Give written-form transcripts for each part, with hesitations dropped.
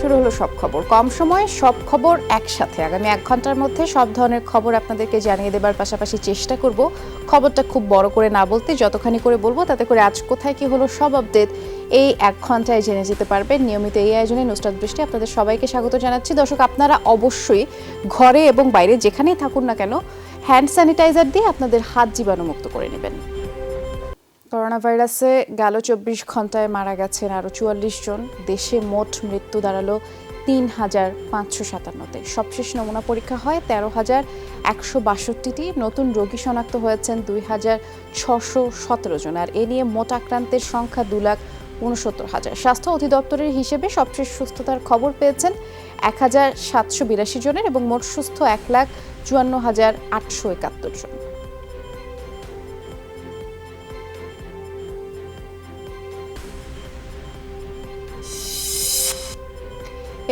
শুরু হলো সব খবর। কম সময়ে সব খবর একসাথে আগামী 1 ঘন্টার মধ্যে সব ধরনের খবর আপনাদেরকে জানিয়ে দেবার পাশাপাশি চেষ্টা করব খবরটা খুব বড় করে না বলতে, যতখানি করে বলবো তাতে করে আজ কোথায় কি হলো সব আপডেট এই 1 ঘন্টায় জেনে যেতে পারবেন। নিয়মিত এই আয়োজনে নুসরাত বৃষ্টি আপনাদের সবাইকে স্বাগত জানাচ্ছি। দর্শক, আপনারা অবশ্যই ঘরে এবং বাইরে যেখানেই থাকুন না কেন হ্যান্ড স্যানিটাইজার দিয়ে আপনাদের হাত জীবাণুমুক্ত করে নেবেন। করোনা ভাইরাসে গেল 24 ঘন্টায় মারা গেছেন আরও 44 জন। দেশে মোট মৃত্যু দাঁড়ালো ৩,৫৫৭তে। সবশেষ নমুনা পরীক্ষা হয় ১৩,১৬২টি। নতুন রোগী শনাক্ত হয়েছেন ২,৬১৭ জন। আর এ নিয়ে মোট আক্রান্তের সংখ্যা 2,69,০০০। স্বাস্থ্য অধিদপ্তরের হিসেবে সবশেষ সুস্থতার খবর পেয়েছেন ১,৭৮২ জনের এবং মোট সুস্থ ১,৫৪,৮৭১ জন।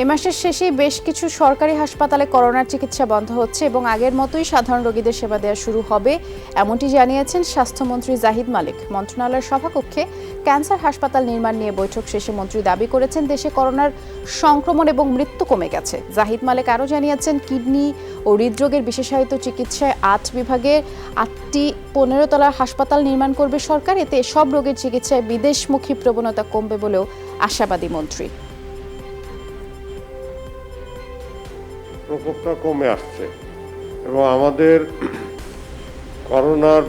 এ মাসের শেষেই বেশ কিছু সরকারি হাসপাতালে করোনার চিকিৎসা বন্ধ হচ্ছে এবং আগের মতোই সাধারণ রোগীদের সেবা দেওয়া শুরু হবে, এমনটি জানিয়েছেন স্বাস্থ্যমন্ত্রী জাহিদ মালিক। মন্ত্রণালয়ের সভাকক্ষে ক্যান্সার হাসপাতাল নির্মাণ নিয়ে বৈঠক শেষে মন্ত্রী দাবি করেছেন দেশে করোনার সংক্রমণ এবং মৃত্যু কমে গেছে। জাহিদ মালিক আরও জানিয়েছেন কিডনি ও হৃদরোগের বিশেষায়িত চিকিৎসায় 8 বিভাগের 8টি 15 তলার হাসপাতাল নির্মাণ করবে সরকার। এতে সব রোগের চিকিৎসায় বিদেশমুখী প্রবণতা কমবে বলেও আশাবাদী মন্ত্রী। প্রকোপটা কমে আসছে এবং আমাদের করোনার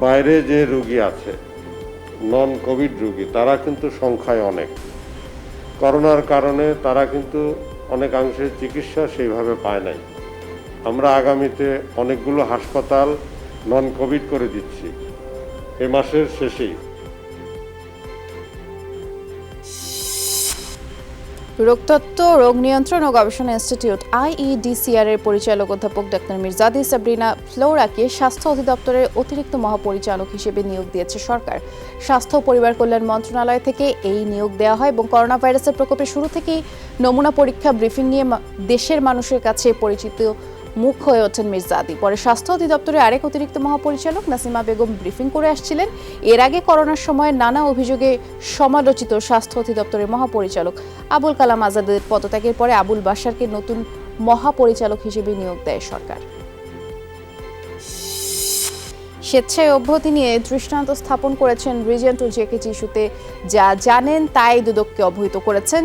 বাইরে যে রোগী আছে, নন কোভিড রোগী, তারা কিন্তু সংখ্যায় অনেক। করোনার কারণে তারা কিন্তু অনেকাংশে চিকিৎসা সেইভাবে পায় নাই। আমরা আগামীতে অনেকগুলো হাসপাতাল নন কোভিড করে দিচ্ছি এ মাসের শেষেই। রোগতত্ত্ব, রোগ নিয়ন্ত্রণ ও গবেষণা ইনস্টিটিউট IEDCR এর পরিচালক অধ্যাপক ডাক্তার মির্জাদি সাবরিনা ফ্লোরাকে স্বাস্থ্য অধিদপ্তরের অতিরিক্ত মহাপরিচালক হিসেবে নিয়োগ দিয়েছে সরকার। স্বাস্থ্য ও পরিবার কল্যাণ মন্ত্রণালয় থেকে এই নিয়োগ দেওয়া হয় এবং করোনা ভাইরাসের প্রকোপের শুরু থেকেই নমুনা পরীক্ষা ব্রিফিং নিয়ে দেশের মানুষের কাছে পরিচিত মুখ হয়ে ওঠেন মির্জাদি। পরে স্বাস্থ্য অধিদপ্তরের আরেক অতিরিক্ত মহাপরিচালক নাসিমা বেগম ব্রিফিং করে আসছিলেন। এর আগে করোনার সময় নানা অভিযোগে সমালোচিত স্বাস্থ্য অধিদপ্তরের মহাপরিচালক আবুল কালাম আজাদের পদত্যাগের পরে আবুল বাশারকে নতুন মহাপরিচালক হিসেবে নিয়োগ দেয় সরকার। স্বেচ্ছায় অব্যাহতি নিয়ে দৃষ্টান্ত স্থাপন করেছেন রিজেন্ট ও জেকেজি ইস্যুতে যা জানেন তাই দুদককে অবহিত করেছেন।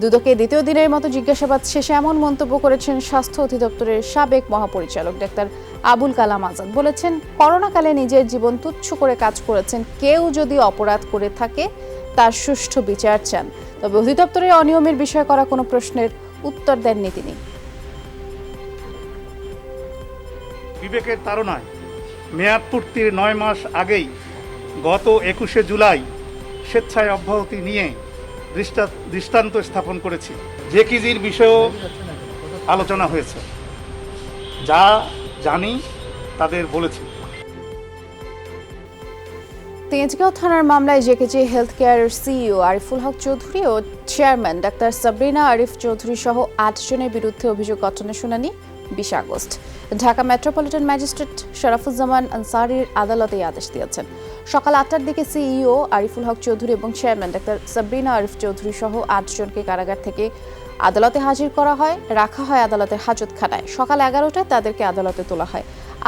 দুদকে দ্বিতীয় দিনের মতো জিজ্ঞাসাবাদ শেষে এমন মন্তব্য করেছেন স্বাস্থ্য অধিদপ্তরের সাবেক মহাপরিচালক ডাক্তার আবুল কালাম আজাদ। বলেছেন, করোনাকালে নিজের জীবন তুচ্ছ করে কাজ করেছেন। কেউ যদি অপরাধ করে থাকে তার সুষ্ঠু বিচার চান, তবে অধিদপ্তরের অনিয়মের বিষয়ে করা কোনো প্রশ্নের উত্তর দেননি তিনি। বিবেকের তাড়নায় মেয়াদ পূর্তির 9 মাস আগেই গত 21শে জুলাই স্বেচ্ছায় অব্যাহতি নিয়ে দৃষ্টান্ত স্থাপন করেছি। জেকিজির বিষয়েও আলোচনা হয়েছে, যা জানি তাদের বলেছি। তেজগাঁও থানার মামলায় জেকেজি হেলথ কেয়ারের সিইও আরিফুল হক চৌধুরী ও চেয়ারম্যান ডাক্তার সাবরিনা আরিফ চৌধুরী সহ 8 জনের বিরুদ্ধে অভিযোগ গঠনের শুনানি 20 আগস্ট। ঢাকা মেট্রোপলিটন ম্যাজিস্ট্রেট শরাফুজ্জামান আনসারীর আদালতে এই আদেশ দিয়েছেন। সকাল 8টার দিকে সিইও আরিফুল হক চৌধুরী এবং চেয়ারম্যান ডাক্তার সাবরিনা আরিফ চৌধুরী সহ 8 জনকে কারাগার থেকে আদালতে হাজির করা হয়, রাখা হয় আদালতের হাজতখানায়। সকাল 11টায় তাদেরকে আদালতে তোলা হয়।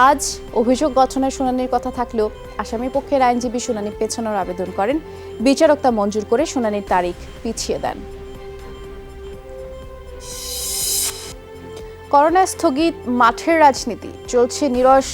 আজ অভিযোগ গঠনের শুনানির কথা থাকলেও আসামি পক্ষের আইনজীবী শুনানি পেছানোর আবেদন করেন। বিচারক তা মঞ্জুর করে শুনানির তারিখ পিছিয়ে দেন। করোনা স্থগিত, মাঠের রাজনীতি চলছে নীরস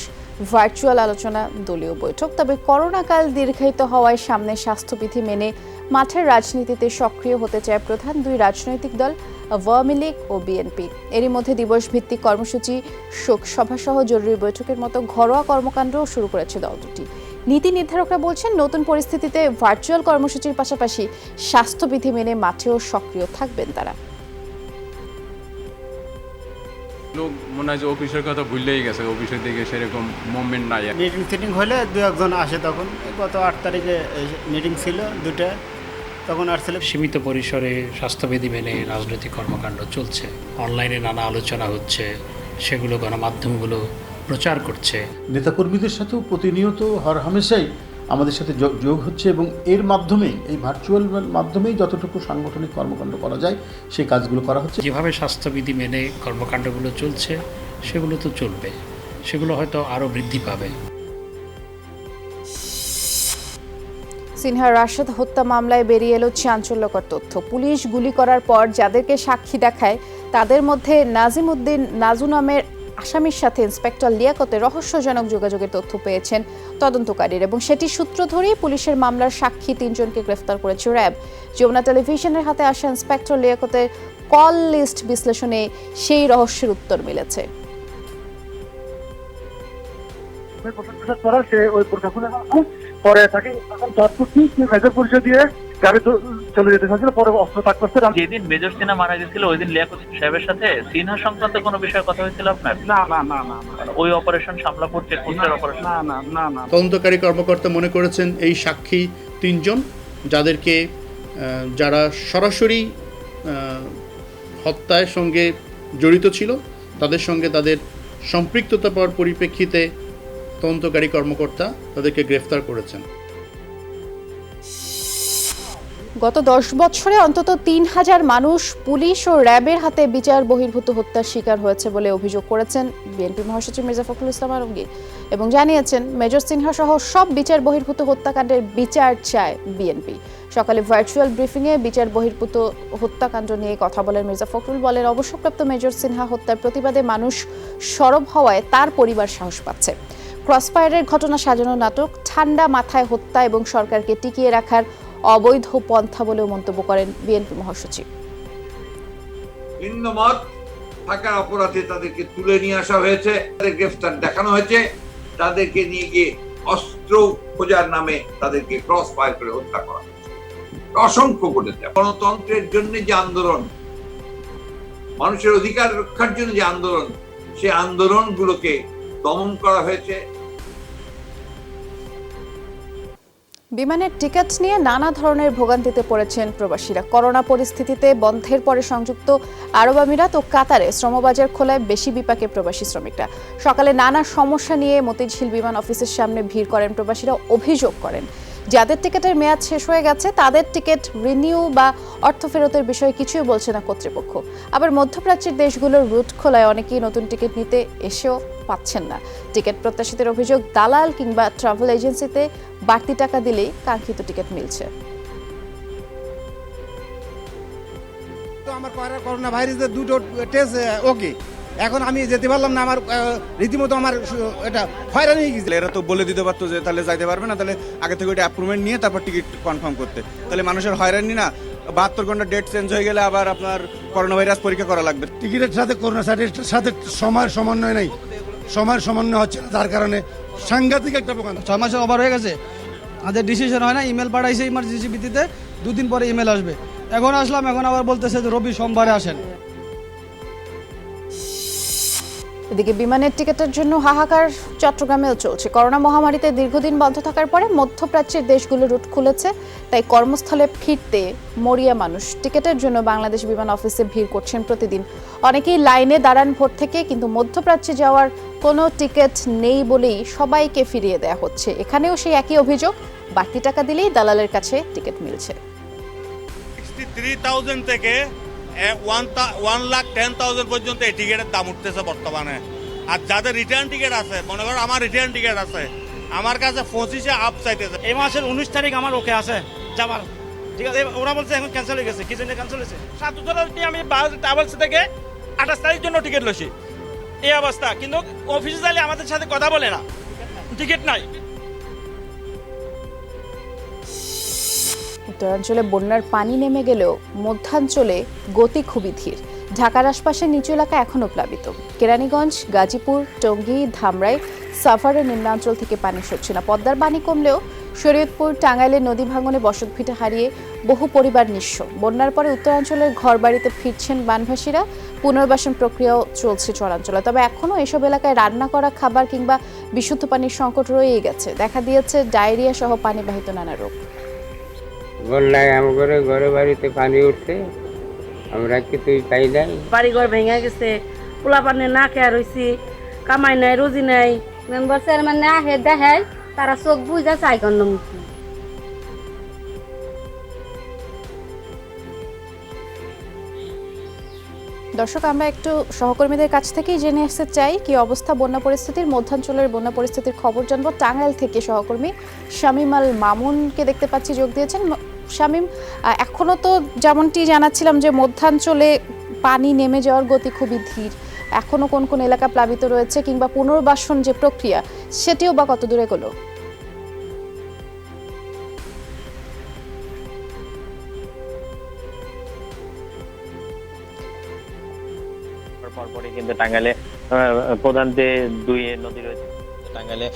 ভার্চুয়াল আলোচনা, দলীয় বৈঠক। তবে করোনাকাল দীর্ঘায়িত হওয়ায় সামনে স্বাস্থ্যবিধি মেনে মাঠের রাজনীতিতে সক্রিয় হতে চায় প্রধান 2 রাজনৈতিক দল আওয়ামী লীগ ও বিএনপি। এরই মধ্যে দিবসভিত্তিক কর্মসূচি, শোক সভা সহ জরুরি বৈঠকের মতো ঘরোয়া কর্মকাণ্ডও শুরু করেছে দল দুটি। নীতি নির্ধারকরা বলছেন, নতুন পরিস্থিতিতে ভার্চুয়াল কর্মসূচির পাশাপাশি স্বাস্থ্যবিধি মেনে মাঠেও সক্রিয় থাকবেন তারা। লোক মনে হয় যে অফিসের কথা ভুললেই গেছে, অফিসের দিকে সেরকম মুভমেন্ট নাই। মিটিং সিটিং হলে 2-1 আসে। তখন গত 8 তারিখে মিটিং ছিল 2টা, তখন আসছিল। সীমিত পরিসরে স্বাস্থ্যবিধি মেনে রাজনৈতিক কর্মকাণ্ড চলছে, অনলাইনে নানা আলোচনা হচ্ছে, সেগুলো গণমাধ্যমগুলো প্রচার করছে। নেতাকর্মীদের সাথেও প্রতিনিয়ত হরহামেশাই আমাদের সাথে যোগ হচ্ছে এবং এর মাধ্যমেই এই ভার্চুয়াল মাধ্যমেই যতটুকু সাংগঠনিক কর্মকাণ্ড করা যায় সেই কাজগুলো করা হচ্ছে। যেভাবে স্বাস্থ্যবিধি মেনে কর্মকাণ্ডগুলো চলছে সেগুলো তো চলবে, সেগুলো হয়তো আরও বৃদ্ধি পাবে। সিনহা রাশেদ হত্যা মামলায় বেরিয়ে এলো চাঞ্চল্যকর তথ্য। পুলিশ গুলি করার পর যাদেরকে সাক্ষী দেখায় তাদের মধ্যে নাজিম উদ্দিন নাজু নামের আসামির সাথে ইন্সপেক্টর লিয়াকতের রহস্যজনক যোগাযোগের তথ্য পেয়েছেন তদন্তকারীর এবং সেটি সূত্র ধরেই পুলিশের মামলার সাক্ষী 3 জনকে গ্রেফতার করেছে র্যাব। যমুনা টেলিভিশনের হাতে আসা ইন্সপেক্টর লিয়াকতের কল লিস্ট বিশ্লেষণে সেই রহস্যের উত্তর মিলেছে। পরে তাকে মেজর পরিচয় দিয়ে গাড়ি চলে যেতে চাচ্ছিল, পরে অস্ত্র তাক করতে। যেদিন মেজর সিনহা মারা গেছিল ওই দিন লিয়াকত সাহেবের সাথে সিনহা সংক্রান্ত কোনো বিষয়ে কথা হয়েছিল আপনার? না না না না, ওই অপারেশন শামলাপুর চেকপোস্টের অপারেশন? না না না না। তদন্তকারী কর্মকর্তা মনে করেছেন এই সাক্ষী 3 জন যাদেরকে যারা সরাসরি হত্যার সঙ্গে জড়িত ছিল তাদের সঙ্গে তাদের সম্পৃক্ততা পাওয়ার পরিপ্রেক্ষিতে তদন্তকারী কর্মকর্তা তাদেরকে গ্রেফতার করেছেন। গত 10 বছরে অন্তত 3000 মানুষ পুলিশ ও র্যাবের হাতে বিচার বহির্ভূত হত্যার শিকার হয়েছে বলে অভিযোগ করেছেন বিএনপি মহাসচিব মির্জা ফখরুল ইসলাম আলমগীর এবং জানিয়েছেন মেজর সিনহা সহ সব বিচার বহির্ভূত হত্যাকাণ্ডের বিচার চায় বিএনপি। সকালে ভার্চুয়াল ব্রিফিংয়ে বিচার বহির্ভূত হত্যাকাণ্ড নিয়ে কথা বলেন মির্জা ফখরুল। বলেন, অবসরপ্রাপ্ত মেজর সিনহা হত্যার প্রতিবাদে মানুষ সরব হওয়ায় তার পরিবার সাহস পাচ্ছে। ক্রসফায়ারের ঘটনা সাজানো নাটক, ঠান্ডা মাথায় হত্যা এবং সরকারকে টিকিয়ে রাখার অবৈধ পন্থা বলেও মন্তব্য করেন বিএনপি মহাসচিব। ভিন্ন মত থাকার অপরাধে তাদেরকে তুলে নিয়ে আসা হয়েছে, তাদের গ্রেফতার দেখানো হয়েছে, তাদেরকে নিয়ে গিয়ে অস্ত্র খোঁজার নামে তাদেরকে ক্রস ফায়ার করে হত্যা করা হয়েছে। অসংখ্য ঘটেছে। গণতন্ত্রের জন্য যে আন্দোলন, মানুষের অধিকার রক্ষার জন্য যে আন্দোলন, সেই আন্দোলনগুলোকে দমন করা হয়েছে। বিমানের টিকিট নিয়ে নানা ধরনের ভোগান্তিতে পড়েছেন প্রবাসীরা। করোনা পরিস্থিতিতে বন্ধের পরে সংযুক্ত আরব আমিরাত ও কাতারে শ্রমবাজার খোলায় বেশি বিপাকে প্রবাসী শ্রমিকরা। সকালে নানা সমস্যা নিয়ে মতিঝিল বিমান অফিসের সামনে ভিড় করেন প্রবাসীরা। অভিযোগ করেন, যাদের টিকিটের মেয়াদ শেষ হয়ে গেছে তাদের টিকিট রিনিউ বা অর্থ ফেরতের বিষয়ে কিছুই বলছে না কর্তৃপক্ষ। আবার মধ্যপ্রাচ্যের দেশগুলোর রুট খোলায় অনেকেই নতুন টিকিট নিতে এসেও পাচ্ছেন না। টিকিট প্রত্যাশীদের অভিযোগ, দালাল কিংবা ট্রাভেল এজেন্সিতে বাড়তি টাকা দিলেই কাঙ্ক্ষিত টিকিট মিলছে। আমার করোনা ভাইরাসের 2টো টেস্ট ওকে, এখন আমি যেতে পারলাম না। আমার রীতিমতো আমার এটা হয়রানি হয়ে গেছিল। এরা তো বলে দিতে পারতো যে তাহলে যাইতে পারবে না, তাহলে আগে থেকে ওইটা অ্যাপ্রুভমেন্ট নিয়ে তারপর টিকিট কনফার্ম করতে। তাহলে মানুষের হয়রানি না, 72 ঘন্টা ডেট চেঞ্জ হয়ে গেলে আবার আপনার করোনা ভাইরাস পরীক্ষা করা লাগবে। টিকিটের সাথে করোনা সার্টিফিকেটের সাথে সময়ের সমন্বয় নেই, সময়ের সমন্বয় হচ্ছে না, যার কারণে সাংঘাতিক একটা প্রকার। 6 মাসের ওভার হয়ে গেছে, আমাদের ডিসিশন হয় না। ইমেল পাঠাইছে ইমার্জেন্সি ভিত্তিতে, 2 দিন পরে ইমেল আসবে। এখন আসলাম, এখন আবার বলতেছে যে রবি সোমবারে আসেন। এদিকে বিমানের টিকিটের জন্য হাহাকার চট্টগ্রামেও চলছে। করোনা মহামারীতে দীর্ঘদিন বন্ধ থাকার পরে মধ্যপ্রাচ্যের দেশগুলো রুট খুলেছে, তাই কর্মস্থলে ফিরতে মরিয়া মানুষ। টিকিটের জন্য বাংলাদেশ বিমান অফিসে ভিড় করছেন প্রতিদিন। অনেকেই লাইনে দাঁড়ান ভোর থেকে, কিন্তু মধ্যপ্রাচ্যে যাওয়ার কোনো টিকিট নেই বলেই সবাইকে ফিরিয়ে দেওয়া হচ্ছে। এখানেও সেই একই অভিযোগ, বাড়তি টাকা দিলেই দালালের কাছে টিকিট মিলছে। 63,000 থেকে 1,10,000 পর্যন্ত এই টিকিটের দাম উঠতেছে বর্তমানে। আর যাদের রিটার্ন টিকিট আছে, মনে করো আমার রিটার্ন টিকিট আছে, আমার কাছে 25-এ আপ চাইতেছে। এই মাসের 19 তারিখ আমার ওকে আছে যাবার, ঠিক আছে। ওরা বলছে এখন ক্যান্সেল হয়ে গেছে। কি জন্য ক্যান্সেল হয়েছে? 7 আমি ট্রাভেলস থেকে 28 তারিখ জন্য টিকিট লইছি, এই অবস্থা। কিন্তু অফিসে যাইলে আমাদের সাথে কথা বলে না, টিকিট নাই। উত্তরাঞ্চলে বন্যার পানি নেমে গেলেও মধ্যাঞ্চলে গতি খুবই ধীর। ঢাকার আশপাশের নিচু এলাকা এখনও প্লাবিত। কেরানীগঞ্জ, গাজীপুর, টঙ্গী, ধামরাই, সাভারের নিম্নাঞ্চল থেকে পানি সরছে না। পদ্মার পানি কমলেও শরীয়তপুর, টাঙ্গাইলের নদী ভাঙনে বসতভিটা হারিয়ে বহু পরিবার নিঃস্ব। বন্যার পরে উত্তরাঞ্চলের ঘরবাড়িতে ফিরছেন বানভাসীরা। পুনর্বাসন প্রক্রিয়াও চলছে চরাঞ্চলে। তবে এখনও এসব এলাকায় রান্না করা খাবার কিংবা বিশুদ্ধ পানির সংকট রয়েই গেছে। দেখা দিয়েছে ডায়রিয়া সহ পানিবাহিত নানা রোগ। বন্যায় আমাদের ঘরে বাড়িতে পানি উঠছে, আমরা কিছুই পাই নাই। বাড়ি ঘর ভেঙে গেছে, পোলা পানি না খেয়া রয়েছি, কামাই নাই, রুজি নাই। মেম্বার চেয়ারম্যান না হে দেখায় তারা চোখ বুঝা চাই কন্যমুখী। দর্শক, আমরা একটু সহকর্মীদের কাছ থেকেই জেনে আসতে চাই কি অবস্থা বন্যা পরিস্থিতির। মধ্যাঞ্চলের বন্যা পরিস্থিতির খবর জানবো। টাঙ্গাইল থেকে সহকর্মী শামীম আল মামুনকে দেখতে পাচ্ছি যোগ দিয়েছেন। শামীম, এখনো তো যেমনটি জানাচ্ছিলাম যে মধ্যাঞ্চলে পানি নেমে যাওয়ার গতি খুবই ধীর, এখনো কোন কোন এলাকা প্লাবিত রয়েছে কিংবা পুনর্বাসন যে প্রক্রিয়া সেটিও বা কত দূরে গেল? পরপরই কিন্তু টাঙ্গাইলে প্রধান যে দুই নদী রয়েছে, টাঙ্গাইলে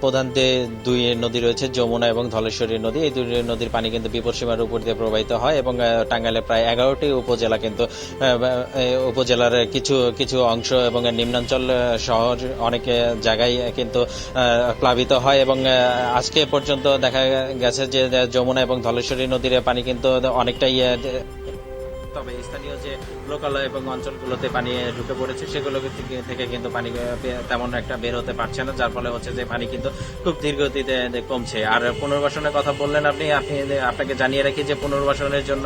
প্রধান যে দুই নদী রয়েছে, যমুনা এবং ধলেশ্বরী নদী, এই দুই নদীর পানি কিন্তু বিপদসীমার উপর দিয়ে প্রবাহিত হয় এবং টাঙ্গাইলে প্রায় 11টি উপজেলা কিন্তু উপজেলার কিছু কিছু অংশ এবং নিম্নাঞ্চল শহর অনেক জায়গায় কিন্তু প্লাবিত হয় এবং আজকে পর্যন্ত দেখা গেছে যে যমুনা এবং ধলেশ্বরী নদীর পানি কিন্তু অনেকটাই, তবে স্থানীয় যে লোকালয় এবং অঞ্চলগুলোতে পানি ঢুকে পড়েছে সেগুলো থেকে কিন্তু পানি তেমন একটা বের হতে পারছে না, যার ফলে হচ্ছে যে পানি কিন্তু খুব ধীর গতিতে কমছে। আর পুনর্বাসনের কথা বললেন আপনি, আপনাকে জানিয়ে রাখি যে পুনর্বাসনের জন্য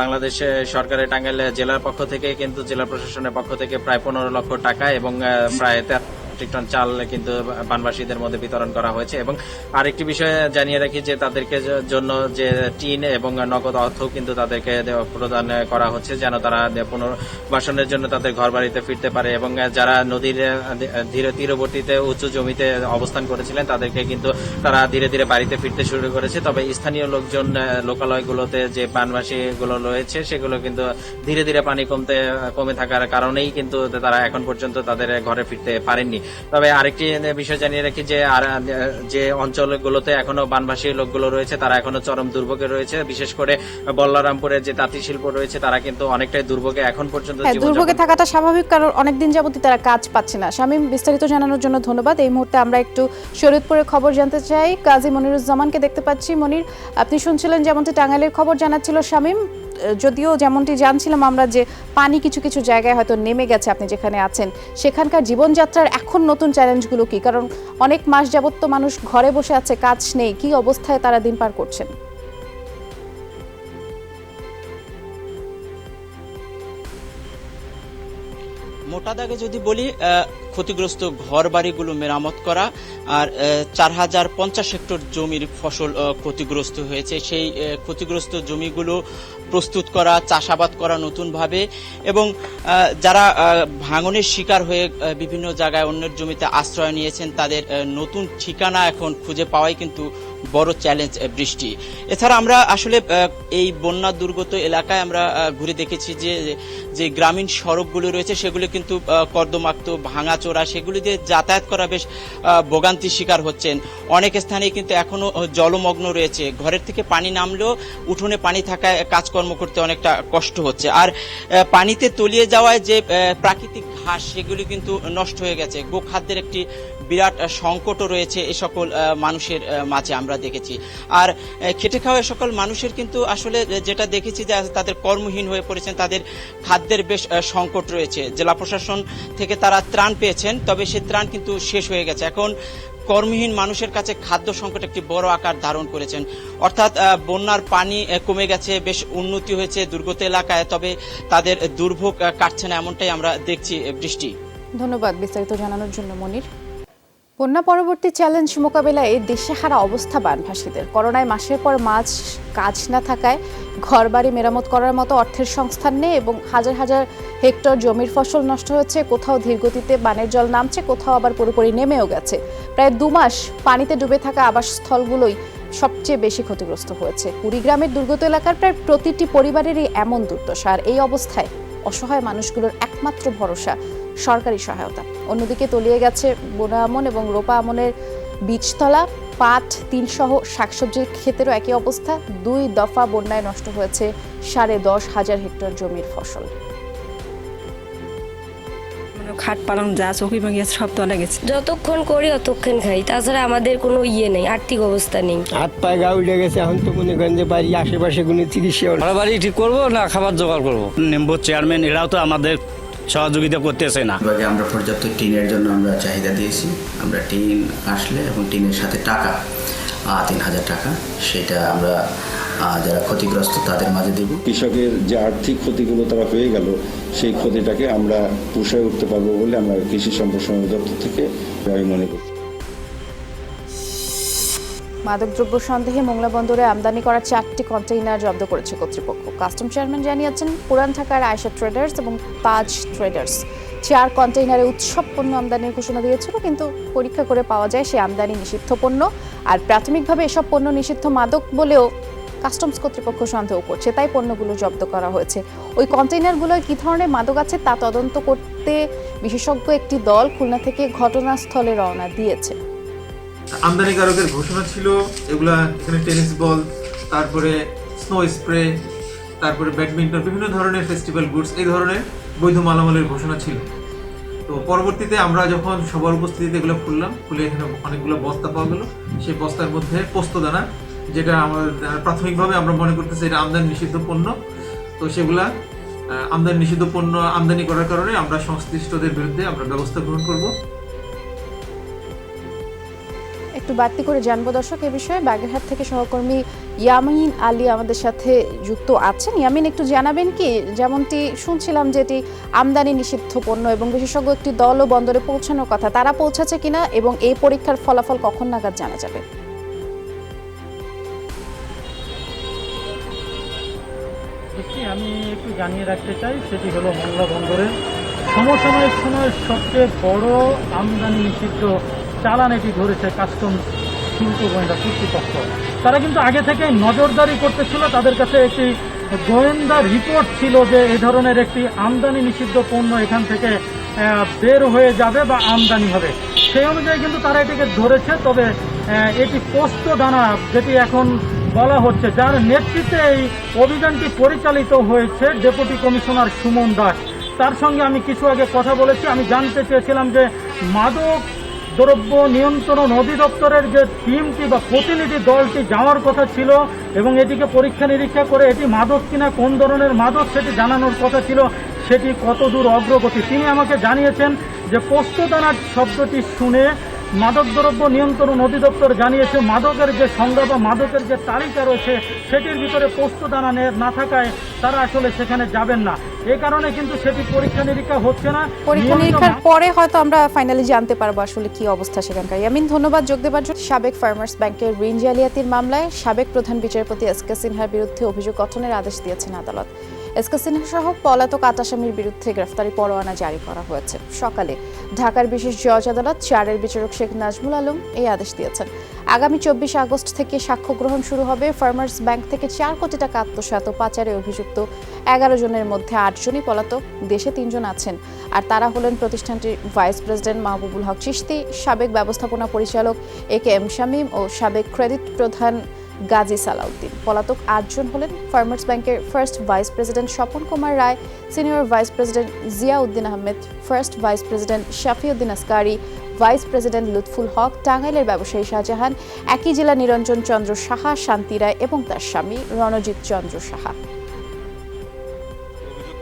বাংলাদেশ সরকারের টাঙ্গাইল জেলার পক্ষ থেকে কিন্তু জেলা প্রশাসনের পক্ষ থেকে প্রায় 15 লক্ষ টাকা এবং প্রায় 13 মেট্রিক টন চাল কিন্তু বানবাসীদের মধ্যে বিতরণ করা হয়েছে। এবং আরেকটি বিষয় জানিয়ে রাখি যে তাদেরকে জন্য যে টিন এবং নগদ অর্থ কিন্তু তাদেরকে প্রদান করা হচ্ছে যেন তারা পুনর্বাসনের জন্য তাদের ঘর বাড়িতে ফিরতে পারে এবং যারা নদীর তীরবর্তীতে উঁচু জমিতে অবস্থান করেছিলেন তাদেরকে কিন্তু তারা ধীরে ধীরে বাড়িতে ফিরতে শুরু করেছে। তবে স্থানীয় লোকজন লোকালয়গুলোতে যে বানবাসীগুলো রয়েছে সেগুলো কিন্তু ধীরে ধীরে পানি কমে থাকার কারণেই কিন্তু তারা এখন পর্যন্ত তাদের ঘরে ফিরতে পারেননি। তবে আরেকটি বিষয় জানিয়ে রাখি যে যে অঞ্চলগুলোতে এখনো বানবাসী লোকগুলো রয়েছে তারা এখনো চরম দুর্ভোগে রয়েছে, বিশেষ করে বল্লারামপুরের যে তাঁতি শিল্প রয়েছে তারা কিন্তু অনেকটাই দুর্ভোগে এখন পর্যন্ত। দুর্ভোগে থাকাটা স্বাভাবিক, কারণ অনেকদিন যাবতই তারা কাজ পাচ্ছে না। শামীম, বিস্তারিত জানানোর জন্য ধন্যবাদ। এই মুহূর্তে আমরা একটু শরীয়তপুরের খবর জানতে চাই। কাজী মনিরুজ্জামানকে দেখতে পাচ্ছি। মনির, আপনি শুনছিলেন যেমনটি টাঙ্গাইলের খবর জানাচ্ছিল শামীম, যদিও যেমনটি জানছিলাম আমরা যে পানি কিছু কিছু জায়গায় হয়তো নেমে গেছে, আপনি যেখানে আছেন সেখানকার জীবনযাত্রার এখন নতুন চ্যালেঞ্জগুলো কি? কারণ অনেক মাস যাবত তো মানুষ ঘরে বসে আছে, কাজ নেই, কি অবস্থায় তারা দিন পার করছেন? মোটা দাগে যদি বলি, ক্ষতিগ্রস্ত ঘর বাড়িগুলো মেরামত করা আর 4050 হেক্টর জমির ফসল ক্ষতিগ্রস্ত হয়েছে, সেই ক্ষতিগ্রস্ত জমিগুলো প্রস্তুত করা, চাষাবাদ করা নতুনভাবে এবং যারা ভাঙনের শিকার হয়ে বিভিন্ন জায়গায় অন্যের জমিতে আশ্রয় নিয়েছেন তাদের নতুন ঠিকানা এখন খুঁজে পাওয়াই কিন্তু বড় চ্যালেঞ্জ বৃষ্টি। এছাড়া আমরা আসলে এই বন্যা দুর্গত এলাকায় আমরা ঘুরে দেখেছি যে গ্রামীণ সড়কগুলো রয়েছে সেগুলো কিন্তু কর্দমাক্ত, ভাঙাচোরা, সেগুলি দিয়ে যাতায়াত করা বেশ ভোগান্তির শিকার হচ্ছেন। অনেক স্থানে কিন্তু এখনো জলমগ্ন রয়েছে, ঘরের থেকে পানি নামলেও উঠোনে পানি থাকায় কাজকর্ম করতে অনেকটা কষ্ট হচ্ছে। আর পানিতে তলিয়ে যাওয়ায় যে প্রাকৃতিক ঘাস সেগুলি কিন্তু নষ্ট হয়ে গেছে, গোখাদ্যের একটি বিরাট সংকটও রয়েছে এ সকল মানুষের মাঝে আমরা দেখেছি। আর খেটে খাওয়া সকল মানুষের কিন্তু আসলে যেটা দেখেছি যে তাদের কর্মহীন হয়ে পড়েছেন, তাদের খাদ্যের বেশ সংকট রয়েছে। জেলা প্রশাসন থেকে তারা ত্রাণ পেয়েছেন, তবে সে ত্রাণ কিন্তু শেষ হয়ে গেছে। এখন কর্মহীন মানুষের কাছে খাদ্য সংকট একটি বড় আকার ধারণ করেছেন। অর্থাৎ বন্যার পানি কমে গেছে, বেশ উন্নতি হয়েছে দুর্গত এলাকায়, তবে তাদের দুর্ভোগ কাটছে না, এমনটাই আমরা দেখছি বৃষ্টি। ধন্যবাদ বিস্তারিত জানানোর জন্য মনির। বন্যা পরবর্তী চ্যালেঞ্জ মোকাবেলায় দিশেহারা অবস্থা বানভাসীদের। করোনায় মাসের পর মাস কাজ না থাকায় ঘরবাড়ি মেরামত করার মতো অর্থের সংস্থান নেই এবং হাজার হাজার হেক্টর জমির ফসল নষ্ট হচ্ছে। কোথাও ধীরগতিতে বানের জল নামছে, কোথাও আবার পুরোপুরি নেমেও গেছে। প্রায় 2 মাস পানিতে ডুবে থাকা আবাসস্থলগুলোই সবচেয়ে বেশি ক্ষতিগ্রস্ত হয়েছে। কুড়িগ্রামের দুর্গত এলাকার প্রায় প্রতিটি পরিবারেরই এমন দুর্দশা। আর এই অবস্থায় অসহায় মানুষগুলোর একমাত্র ভরসা সরকারি সহায়তা। অন্যদিকে তলিয়ে গেছে বোনা আমন এবং রোপা আমনের বীজতলা, পাট, তিলসহ শাকসবজির ক্ষেতেরও একই অবস্থা। 2 দফা বন্যায় নষ্ট হয়েছে 10,500 হেক্টর জমির ফসল। খাট পালং যা চৌকি ভাঙিয়ে সব তলে গেছে। যতক্ষণ করি অতক্ষণ খাই, তাছাড়া আমাদের কোনো নেই, আর্থিক অবস্থা নেই। হাত পায়ে গা উঠে গেছে। এখন তো মনে করেন যে বাড়ি আশেপাশে কোনো চিকিৎসা বাড়ি ঠিক করবো না খাবার জোগাড় করবো। মেম্বার চেয়ারম্যান এরাও তো আমাদের সহযোগিতা করতেছে না। আমরা পর্যাপ্ত টিনের জন্য আমরা চাহিদা দিয়েছি। আমরা টিন আসলে এবং টিনের সাথে টাকা 3,000 টাকা সেটা আমরা যারা ক্ষতিগ্রস্ত তাদের মাঝে দেব। কৃষকের যে আর্থিক ক্ষতিগুলো তারা হয়ে গেল সেই ক্ষতিটাকে আমরা পুষায় উঠতে পারবো বলে আমরা কৃষি সম্প্রসারণ দপ্তর থেকে আমি মনে করি। মাদকদ্রব্য সন্দেহে মোংলা বন্দরে আমদানি করা 4টি কন্টেইনার জব্দ করেছে কর্তৃপক্ষ। কাস্টম চেয়ারম্যান জানিয়েছেন, পুরান ঢাকার আয়েশা ট্রেডার্স এবং তাজ ট্রেডার্স 4 কন্টেইনারে উৎসব পণ্য আমদানির ঘোষণা দিয়েছিল, কিন্তু পরীক্ষা করে পাওয়া যায় সে আমদানি নিষিদ্ধ পণ্য। আর প্রাথমিকভাবে এসব পণ্য নিষিদ্ধ মাদক বলেও কাস্টমস কর্তৃপক্ষ সন্দেহ করছে, তাই পণ্যগুলো জব্দ করা হয়েছে। ওই কন্টেইনারগুলোয় কী ধরনের মাদক আছে তা তদন্ত করতে বিশেষজ্ঞ একটি দল খুলনা থেকে ঘটনাস্থলে রওনা দিয়েছে। আমদানিকারকের ঘোষণা ছিল এগুলা, এখানে টেনিস বল, তারপরে স্নো স্প্রে, তারপরে ব্যাডমিন্টন, বিভিন্ন ধরনের ফেস্টিভ্যাল গুডস, এই ধরনের বৈধ মালামালের ঘোষণা ছিল। তো পরবর্তীতে আমরা যখন সবার উপস্থিতিতে এগুলো খুলে এখানে অনেকগুলো বস্তা পাওয়া গেল। সেই বস্তার মধ্যে পোস্তদানা, যেটা আমাদের প্রাথমিকভাবে আমরা মনে করতেছি এটা আমদানি নিষিদ্ধ পণ্য। তো সেগুলা আমদানি নিষিদ্ধ পণ্য আমদানি করার কারণে আমরা সংশ্লিষ্টদের বিরুদ্ধে আমরা ব্যবস্থা গ্রহণ করব। একটু বাড়তি করে জানবো দর্শক এ বিষয়ে। বাগেরহাট থেকে সহকর্মী ইয়ামিন আলী আমাদের সাথে যুক্ত আছেন। ইয়ামিন, একটু জানাবেন কি, যেমনটি শুনছিলাম যে এটি আমদানি নিষিদ্ধ পণ্য এবং বিশেষজ্ঞ একটি দলও বন্দরে পৌঁছানোর কথা, তারা পৌঁছাচ্ছে কিনা এবং এই পরীক্ষার ফলাফল কখন নাগাদ জানা যাবে? আমি একটু জানিয়ে রাখতে চাই, সেটি হলো মোংলা বন্দরের সমসাময়িক সময়ের সবচেয়ে বড় আমদানি নিষিদ্ধ চালান এটি ধরেছে কাস্টমস শুল্ক গোয়েন্দা কর্তৃপক্ষ। তারা কিন্তু আগে থেকে নজরদারি করতেছিল, তাদের কাছে একটি গোয়েন্দা রিপোর্ট ছিল যে এই ধরনের একটি আমদানি নিষিদ্ধ পণ্য এখান থেকে বের হয়ে যাবে বা আমদানি হবে। সেই অনুযায়ী কিন্তু তারা এটিকে ধরেছে। তবে এটি পোস্তদানা, যেটি এখন বলা হচ্ছে, যার নেতৃত্বে এই অভিযানটি পরিচালিত হয়েছে ডেপুটি কমিশনার সুমন দাস, তার সঙ্গে আমি কিছু আগে কথা বলেছি। আমি জানতে চেয়েছিলাম যে মাদক দ্রব্য নিয়ন্ত্রণ অধিদপ্তরের যে টিমটি বা প্রতিনিধি দলটি যাওয়ার কথা ছিল এবং এটিকে পরীক্ষা নিরীক্ষা করে এটি মাদক কিনা, কোন ধরনের মাদক সেটি জানানোর কথা ছিল, সেটি কতদূর অগ্রগতি। তিনি আমাকে জানিয়েছেন যে পোস্তদানার শব্দটি শুনে মাদকদ্রব্য নিয়ন্ত্রণ অধিদপ্তর জানিয়েছে মাদকের যে সংজ্ঞা বা মাদকের যে তালিকা রয়েছে সেটির ভিতরে পোস্তদানা না থাকায় তারা আসলে সেখানে যাবেন না। এই কারণে কিন্তু সেটি পরীক্ষা নিরীক্ষা হচ্ছে না। পরীক্ষা নিরীক্ষার পরে হয়তো আমরা ফাইনালি জানতে পারবো আসলে কি অবস্থা সেখানকার। ইয়ামিন, ধন্যবাদ যোগ দেবার জন্য। সাবেক ফার্মার্স ব্যাংকের ঋণ জালিয়াতির মামলায় সাবেক প্রধান বিচারপতি এস.কে সিনহার বিরুদ্ধে অভিযোগ গঠনের আদেশ দিয়েছেন আদালত। এস.কে সিনহা সহ পলাতক 8 আসামির বিরুদ্ধে গ্রেফতারি পরোয়ানা জারি করা হয়েছে। সকালে ঢাকার বিশেষ জজ আদালত 4-এর বিচারক শেখ নাজমুল আলম এই আদেশ দিয়েছেন। আগামী 24 আগস্ট থেকে সাক্ষ্য গ্রহণ শুরু হবে। ফার্মার্স ব্যাংক থেকে 4 কোটি টাকা আত্মসাৎ ও পাচারে অভিযুক্ত 11 জনের মধ্যে 8 জনই পলাতক, দেশে 3 জন আছেন। আর তারা হলেন প্রতিষ্ঠানটির ভাইস প্রেসিডেন্ট মাহবুবুল হক চিশতি, সাবেক ব্যবস্থাপনা পরিচালক এ.কে.এম. শামীম ও সাবেক ক্রেডিট প্রধান গাজী সালাউদ্দিন। পলাতক 8 জন হলেন ফার্মার্স ব্যাংকের first vice president Swapan Kumar Roy, senior vice president Ziauddin Ahmed, first vice president Shafiuddin Askari, vice president Lutful Haque, টাঙ্গাইলের ব্যবসায়ী শাহজাহান, একই জেলা নিরঞ্জন চন্দ্র সাহা, শান্তি রায় এবং তার স্বামী রণজিৎ চন্দ্র সাহা।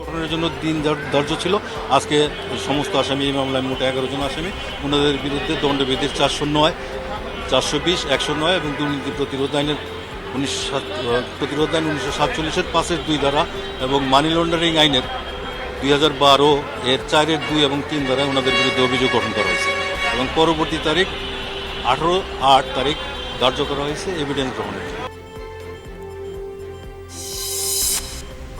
গঠনের জন্য দিন ধার্য ছিল। আজকে সমস্ত আসামি, এই মামলায় মোট 11 জন আসামি, ওনাদের বিরুদ্ধে দণ্ডবিধির 409, 420, 109 এবং দুর্নীতি প্রতিরোধ আইনের 1947-এর 5-এর 2 ধারা এবং মানি লন্ডারিং আইনের 2012 এর 4-এর 2 এবং 3 ধারায় ওনাদের বিরুদ্ধে অভিযোগ গঠন করা হয়েছে এবং পরবর্তী তারিখ 18/8 তারিখ ধার্য করা হয়েছে এভিডেন্স গ্রহণের।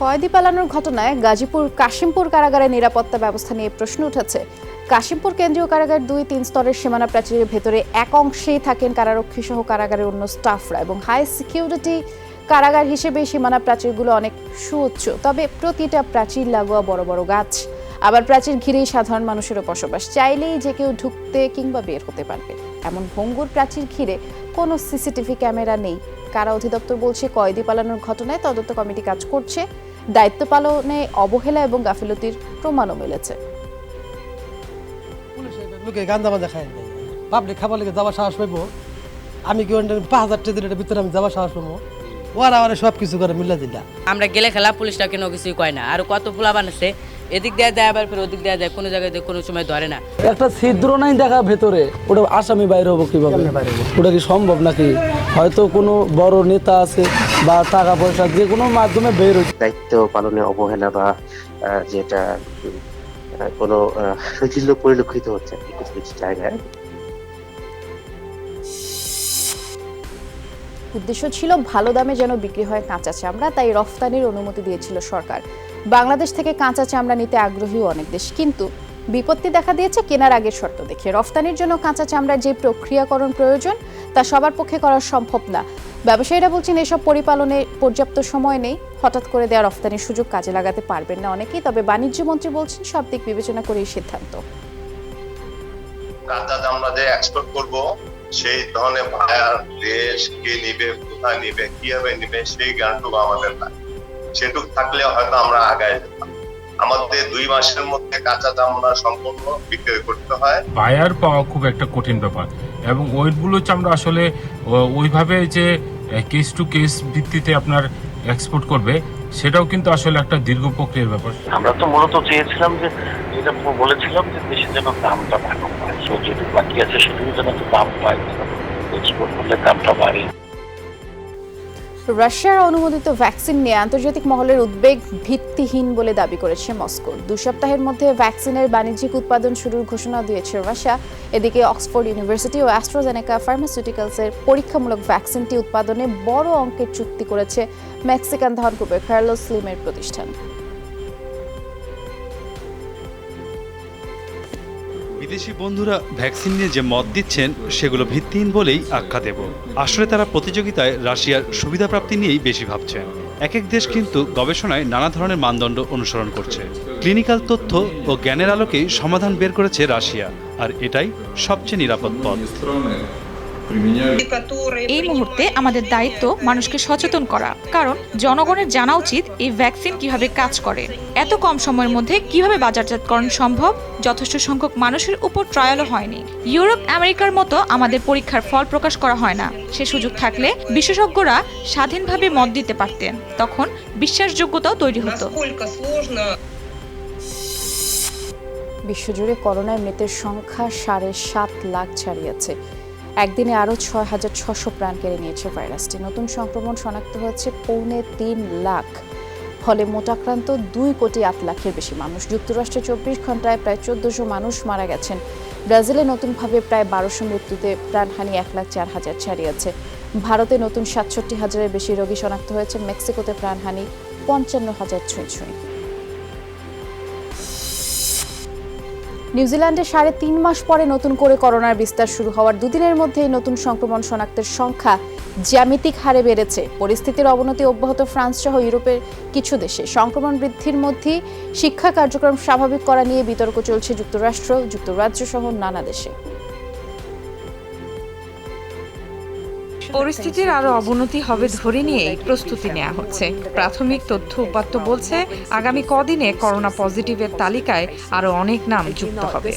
কয়েদি পালানোর ঘটনায় গাজীপুর কাশিমপুর কারাগারে নিরাপত্তা ব্যবস্থা নিয়ে প্রশ্ন উঠেছে। কাশিমপুর কেন্দ্রীয় কারাগার 2-3 স্তরের সীমানা প্রাচীরের ভেতরে এক অংশেই থাকেন কারারক্ষী সহ কারাগারের অন্য স্টাফরা এবং হাই সিকিউরিটি কারাগার হিসেবে সীমানা প্রাচীরগুলো অনেক সুউচ্চ। তবে প্রতিটা প্রাচীর লাগোয়া বড় বড় গাছ, আবার প্রাচীর ঘিরেই সাধারণ মানুষেরও বসবাস। চাইলেই যে কেউ ঢুকতে কিংবা বের হতে পারবে এমন ভঙ্গুর প্রাচীর ঘিরে কোনো সিসিটিভি ক্যামেরা নেই। কারা অধিদপ্তর বলছে কয়েদি পালানোর ঘটনায় তদন্ত কমিটি কাজ করছে। দায়িত্ব পালনে অবহেলা এবং গাফিলতির প্রমাণও মিলেছে। লোকে গান্দা বান্ধা খাই পাবলিক খাবার লেগে যাওয়ার সাহস পাইব? আমি কি 5,000 টাকার ভিতরে আমি যাওয়ার সাহস পাবো? ওরা সব কিছু করে মিল্লা দিলা। আমরা গেলে খেলা পুলিশটা কেন কিছুই কয় না। আর কত পোলা বানাচ্ছে এদিক দিয়ে দেয় আবার ফের ওদিক দিয়ে দেয়, কোনো জায়গায় কোনো সময় ধরে না। একটা ছিদ্র নাই দেখা ভেতরে, ওটা আসামি বাইরে হবো কিভাবে? ওটা কি সম্ভব নাকি? হয়তো কোনো বড় নেতা আছে বা টাকা পয়সা যে কোনো মাধ্যমে বের হচ্ছে। দায়িত্ব পালনে অবহেলা বা যেটা কোনো শৈথিল্য পরিলক্ষিত হচ্ছে কিছু কিছু জায়গায়। উদ্দেশ্য ছিল ভালো দামে যেন বিক্রি হয় কাঁচা চামড়া, তাই রফতানির অনুমতি দিয়েছিল সরকার। বাংলাদেশ থেকে কাঁচা চামড়া নিতে আগ্রহী অনেক দেশ, কিন্তু বিপত্তি দেখা দিয়েছে কেনার আগের শর্ত দেখে। রফতানির জন্য কাঁচা চামড়ার যে প্রক্রিয়াকরণ প্রয়োজন তা সবার পক্ষে করা সম্ভব না। ব্যবসায়ীরা বলছেন এসব পরিপালনে পর্যাপ্ত সময় নেই, হঠাৎ করে দেওয়া রফতানির সুযোগ কাজে লাগাতে পারবেন না অনেকেই। তবে বাণিজ্য মন্ত্রী বলছেন সব দিক বিবেচনা করে এই সিদ্ধান্ত। কাঁচা চামড়া যে এক্সপোর্ট করব সেই ধরনের বায়ার দেশ কে নিবে, কোথায় নিবে, কিভাবে নিবে সেই জ্ঞানটুকু আমাদের নাই। সেটুকু থাকলে হয়তো আমরা আগায় যেতাম। আমাদের 2 মাসের মধ্যে কাঁচা চামড়া সম্পূর্ণ বিক্রয় করতে হয়। বায়ার পাওয়া খুব একটা কঠিন ব্যাপার, এবং ওইগুলো চামড়া আসলে ওইভাবে যে কেস টু কেস ভিত্তিতে আপনার এক্সপোর্ট করবে সেটাও কিন্তু আসলে একটা দীর্ঘ প্রক্রিয়ার ব্যাপার। আমরা তো মূলত চেয়েছিলাম যে যেটা বলেছিলাম যে দেশের যেন দামটা ভালো পায়, যেটুকু বাকি আছে সেটুকু যেন দাম পায়, এক্সপোর্ট করলে দামটা বাড়ে। রাশিয়ার অনুমোদিত ভ্যাকসিন নিয়ে আন্তর্জাতিক মহলের উদ্বেগ ভিত্তিহীন বলে দাবি করেছে মস্কো। 2 সপ্তাহের মধ্যে ভ্যাকসিনের বাণিজ্যিক উৎপাদন শুরুর ঘোষণা দিয়েছে রাশিয়া। এদিকে অক্সফোর্ড ইউনিভার্সিটি ও অ্যাস্ট্রাজেনেকা ফার্মাসিউটিক্যালসের পরীক্ষামূলক ভ্যাকসিনটি উৎপাদনে বড় অঙ্কের চুক্তি করেছে মেক্সিকান ধনকুবের কার্লোস স্লিমের প্রতিষ্ঠান। বিদেশি বন্ধুরা ভ্যাকসিন নিয়ে যে মত দিচ্ছেন সেগুলো ভিত্তিহীন বলেই আখ্যা দেব। আসলে তারা প্রতিযোগিতায় রাশিয়ার সুবিধা প্রাপ্তি নিয়েই বেশি ভাবছেন। এক এক দেশ কিন্তু গবেষণায় নানা ধরনের মানদণ্ড অনুসরণ করছে। ক্লিনিক্যাল তথ্য ও জ্ঞানের আলোকেই সমাধান বের করেছে রাশিয়া, আর এটাই সবচেয়ে নিরাপদ পথ। এই মুহূর্তে আমাদের দায়িত্ব মানুষকে সচেতন করা, কারণ জনগণের জানা উচিত এই ভ্যাকসিন কিভাবে কাজ করে, এত কম সময়ের মধ্যে কিভাবে বাজারজাতকরণ সম্ভব। যথেষ্ট সংখ্যক মানুষের উপর ট্রায়ালও হয়নি। ইউরোপ আমেরিকার মতো আমাদের পরীক্ষার ফল প্রকাশ করা হয় না। সে সুযোগ থাকলে বিশেষজ্ঞরা স্বাধীনভাবে মত দিতে পারতেন, তখন বিশ্বাসযোগ্যতাও তৈরি হতো। বিশ্বজুড়ে করোনায় মৃতের সংখ্যা 7.5 লাখ ছাড়িয়েছে। একদিনে আরও 6,600 প্রাণ কেড়ে নিয়েছে ভাইরাসটি। নতুন সংক্রমণ শনাক্ত হয়েছে 3.25 লাখ, ফলে মোট আক্রান্ত 2.8 লাখের বেশি মানুষ। যুক্তরাষ্ট্রে 24 ঘন্টায় প্রায় 1400 মানুষ মারা গেছেন। ব্রাজিলে নতুনভাবে প্রায় 1200 মৃত্যুতে প্রাণহানি 1,04,000 ছাড়িয়েছে। ভারতে নতুন 67,000-এর বেশি রোগী শনাক্ত হয়েছে। মেক্সিকোতে প্রাণহানি 55,000 ছুঁই। নিউজিল্যান্ডে 3.5 মাস পরে নতুন করে করোনার বিস্তার শুরু হওয়ার 2 দিনের মধ্যেই নতুন সংক্রমণ শনাক্তের সংখ্যা জ্যামিতিক হারে বেড়েছে। পরিস্থিতির অবনতি অব্যাহত ফ্রান্স সহ ইউরোপের কিছু দেশে। সংক্রমণ বৃদ্ধির মধ্যেই শিক্ষা কার্যক্রম স্বাভাবিক করা নিয়ে বিতর্ক চলছে যুক্তরাষ্ট্র, যুক্তরাজ্য সহ নানা দেশে। পরিস্থিতির আরো অবনতি হবে ধরে নিয়ে প্রস্তুতি নেওয়া হচ্ছে। প্রাথমিক তথ্য উপাত্ত বলছে আগামী কদিনে করোনা পজিটিভের তালিকায় আরো অনেক নাম যুক্ত হবে।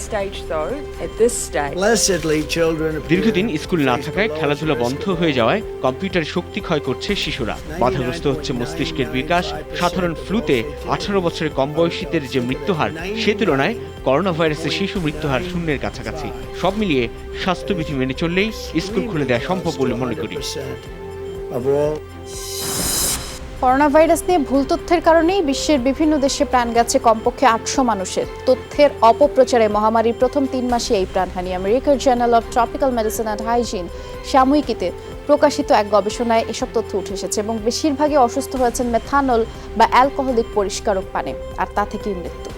দীর্ঘদিন স্কুল না থাকায় খেলাধুলা বন্ধ হয়ে যাওয়ায় কম্পিউটার শক্তি ক্ষয় করছে শিশুরা। বাধাগ্রস্ত হচ্ছে মস্তিষ্কের বিকাশ। সাধারণ ফ্লুতে 18 বছরের কম বয়সীদের যে মৃত্যুহার, সে তুলনায় করোনা ভাইরাসে শিশু মৃত্যুহার 0-এর কাছাকাছি। সব মিলিয়ে স্বাস্থ্যবিধি মেনে চললেই স্কুল খুলে দেওয়া সম্ভব বলে মনে করি। করোনা ভাইরাস নিয়ে ভুল তথ্যের কারণেই বিশ্বের বিভিন্ন দেশে প্রাণ গেছে কমপক্ষে 800 মানুষের। তথ্যের অপপ্রচারে মহামারীর প্রথম 3 মাসে এই প্রাণহানি। আমেরিকার journal of tropical medicine and hygiene সাময়িকীতে প্রকাশিত এক গবেষণায় এসব তথ্য উঠে এসেছে, এবং বেশিরভাগই অসুস্থ হয়েছেন মেথানল বা অ্যালকোহলিক পরিষ্কারক পানে, আর তা থেকেই মৃত্যু।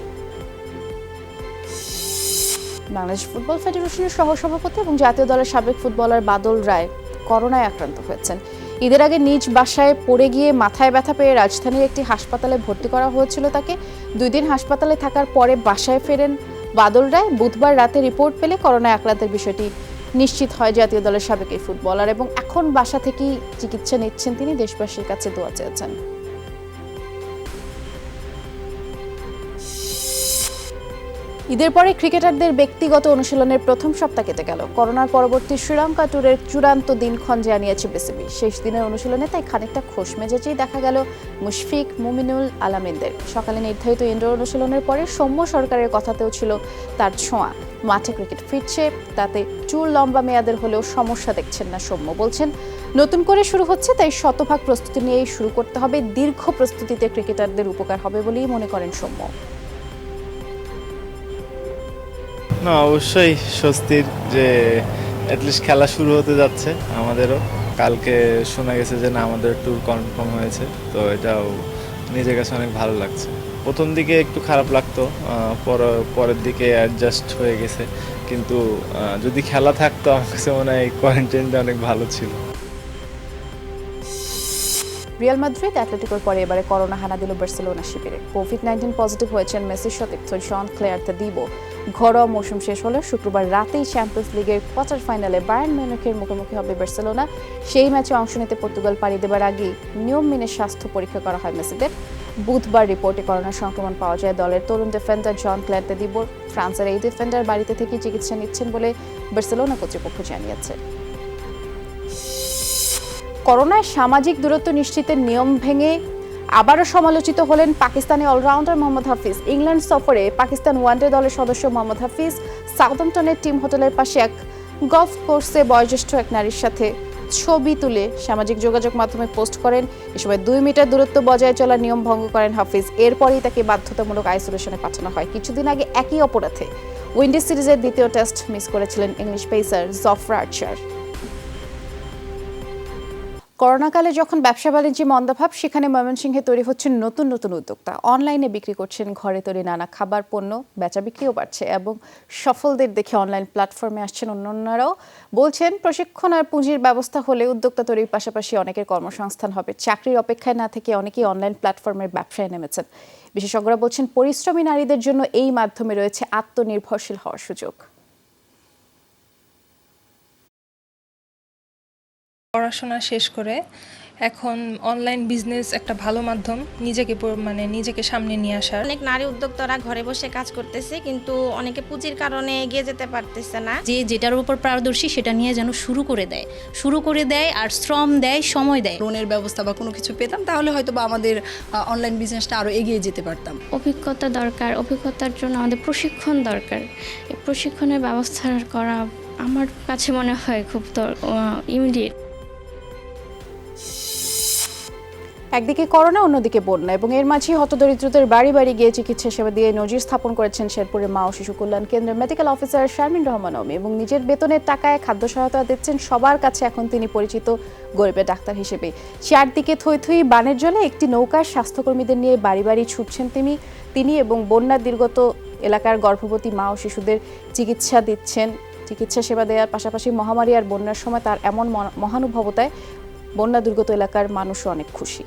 বাংলাদেশ ফুটবল ফেডারেশনের সহসভাপতি এবং জাতীয় দলের সাবেক ফুটবলার বাদল রায় করোনায় আক্রান্ত হয়েছেন। ঈদের আগে নিজ বাসায় পড়ে গিয়ে মাথায় ব্যথা পেয়ে রাজধানীর একটি হাসপাতালে ভর্তি করা হয়েছিল তাকে। 2 দিন হাসপাতালে থাকার পরে বাসায় ফেরেন বাদল রায়। বুধবার রাতে রিপোর্ট পেলে করোনায় আক্রান্তের বিষয়টি নিশ্চিত হয় জাতীয় দলের সাবেক এই ফুটবলার, এবং এখন বাসা থেকেই চিকিৎসা নিচ্ছেন তিনি। দেশবাসীর কাছে দোয়া চেয়েছেন। ঈদের পরে ক্রিকেটারদের ব্যক্তিগত অনুশীলনের প্রথম সপ্তাহ কেটে গেল। করোনার পরবর্তী শ্রীলঙ্কা ট্যুরের চূড়ান্ত দিনক্ষণ জানিয়েছে বিসিবি। শেষ দিনের অনুশীলনে তাই খানিকটা খোশ মেজাজেই দেখা গেল মুশফিক, মুমিনুল আলামিনদের। সকালে নির্ধারিত ইনডোর অনুশীলনের পরে সৌম্য সরকারের কথাতেও ছিল তার ছোঁয়া। মাঠে ক্রিকেট ফিরছে, তাতে চুল লম্বা মেয়াদের হলেও সমস্যা দেখছেন না সৌম্য। বলছেন, নতুন করে শুরু হচ্ছে, তাই শতভাগ প্রস্তুতি নিয়েই শুরু করতে হবে। দীর্ঘ প্রস্তুতিতে ক্রিকেটারদের উপকার হবে বলেই মনে করেন সৌম্য। না, অবশ্যই স্বস্তির যে অ্যাটলিস্ট খেলা শুরু হতে যাচ্ছে। আমাদেরও কালকে শোনা গেছে যে না, আমাদের ট্যুর কনফার্ম হয়েছে, তো এটাও নিজের কাছে অনেক ভালো লাগছে। প্রথম দিকে একটু খারাপ লাগতো, পরের দিকে অ্যাডজাস্ট হয়ে গেছে, কিন্তু যদি খেলা থাকতো আমার কাছে মনে হয় কোয়ারেন্টাইনটা অনেক ভালো ছিল। রিয়াল মাদ্রিদ অ্যাটলেটিকোর পরে এবারে করোনা হানা দিল বার্সেলোনা শিবিরে। কোভিড-19 পজিটিভ হয়েছেন মেসির সতীর্থ জন ক্লেয়ার তাদিবো। ঘরোয়া মৌসুম শেষ হলে শুক্রবার রাতেই চ্যাম্পিয়ন্স লিগের কোয়ার্টার ফাইনালে বায়ার্ন মিউনিখের মুখোমুখি হবে বার্সেলোনা। সেই ম্যাচে অংশ নিতে পর্তুগাল পাড়ি দেবার আগেই নিয়ম মেনে স্বাস্থ্য পরীক্ষা করা হয় মেসিদের। বুধবার রিপোর্টে করোনা সংক্রমণ পাওয়া যায় দলের তরুণ ডিফেন্ডার জন ক্লেয়ার তাদিবোর। ফ্রান্সের এই ডিফেন্ডার বাড়িতে থেকে চিকিৎসা নিচ্ছেন বলে বার্সেলোনা কর্তৃপক্ষ জানিয়েছে। করোনায় সামাজিক দূরত্ব নিশ্চিতের নিয়ম ভেঙে আবারও সমালোচিত হলেন পাকিস্তানি অলরাউন্ডার মোহাম্মদ হাফিজ। ইংল্যান্ড সফরে পাকিস্তান ওয়ানডে দলের সদস্য মোহাম্মদ হাফিজ সাউদাম্পটনের টিম হোটেলের পাশে এক গলফ কোর্সে বয়োজ্যেষ্ঠ এক নারীর সাথে ছবি তুলে সামাজিক যোগাযোগ মাধ্যমে পোস্ট করেন। এ সময় 2 মিটার দূরত্ব বজায় চলার নিয়ম ভঙ্গ করেন হাফিজ। এরপরই তাকে বাধ্যতামূলক আইসোলেশনে পাঠানো হয়। কিছুদিন আগে একই অপরাধে উইন্ডিজ সিরিজের দ্বিতীয় টেস্ট মিস করেছিলেন ইংলিশ পেসার জফরা আর্চার। করোনাকালে যখন ব্যবসা বাণিজ্যে মন্দাভাব, সেখানে ময়মনসিংহে তৈরি হচ্ছেন নতুন নতুন উদ্যোক্তা। অনলাইনে বিক্রি করছেন ঘরে তৈরি নানা খাবার পণ্য, বেচা বিক্রিও বাড়ছে এবং সফলদের দেখে অনলাইন প্ল্যাটফর্মে আসছেন অন্যান্যরাও। বলছেন, প্রশিক্ষণ আর পুঁজির ব্যবস্থা হলে উদ্যোক্তা তৈরির পাশাপাশি অনেকের কর্মসংস্থান হবে। চাকরির অপেক্ষায় না থেকে অনেকেই অনলাইন প্ল্যাটফর্মের ব্যবসায় নেমেছেন। বিশেষজ্ঞরা বলছেন, পরিশ্রমী নারীদের জন্য এই মাধ্যমে রয়েছে আত্মনির্ভরশীল হওয়ার সুযোগ। পড়াশোনা শেষ করে এখন অনলাইন বিজনেস একটা ভালো মাধ্যম নিজেকে সামনে নিয়ে আসার। অনেক নারী উদ্যোক্তারা ঘরে বসে কাজ করতেছে, কিন্তু অনেকে পুঁজির কারণে এগিয়ে যেতে পারতেছে না। যেটার উপর পারদর্শী সেটা নিয়ে যেন শুরু করে দেয় আর শ্রম দেয়, সময় দেয়। লোনের ব্যবস্থা বা কোনো কিছু পেতাম, তাহলে হয়তো বা আমাদের অনলাইন বিজনেসটা আরো এগিয়ে যেতে পারতাম। অভিজ্ঞতা দরকার, অভিজ্ঞতার জন্য আমাদের প্রশিক্ষণ দরকার। এই প্রশিক্ষণের ব্যবস্থা করা আমার কাছে মনে হয় খুব ইমিডিয়েট। একদিকে করোনা, অন্যদিকে বন্যা এবং এর মাঝে হতদরিদ্রদের বাড়ি বাড়ি গিয়ে চিকিৎসা সেবা দিয়ে নজির স্থাপন করেছেন শেরপুরের মা ও শিশু কল্যাণ কেন্দ্রের মেডিকেল অফিসার শারমিন রহমান অমি। এবং নিজের বেতনের টাকায় খাদ্য সহায়তা দিচ্ছেন সবার কাছে। এখন তিনি পরিচিত গরিবের ডাক্তার হিসেবে। চারদিকে থই থই বানের জলে একটি নৌকায় স্বাস্থ্যকর্মীদের নিয়ে বাড়ি বাড়ি ছুটছেন তিনি এবং বন্যার দুর্গত এলাকার গর্ভবতী মা ও শিশুদের চিকিৎসা দিচ্ছেন। চিকিৎসা সেবা দেওয়ার পাশাপাশি মহামারী আর বন্যার সময় তার এমন মহানুভবতায় বন্যা দুর্গত এলাকার মানুষও অনেক খুশি।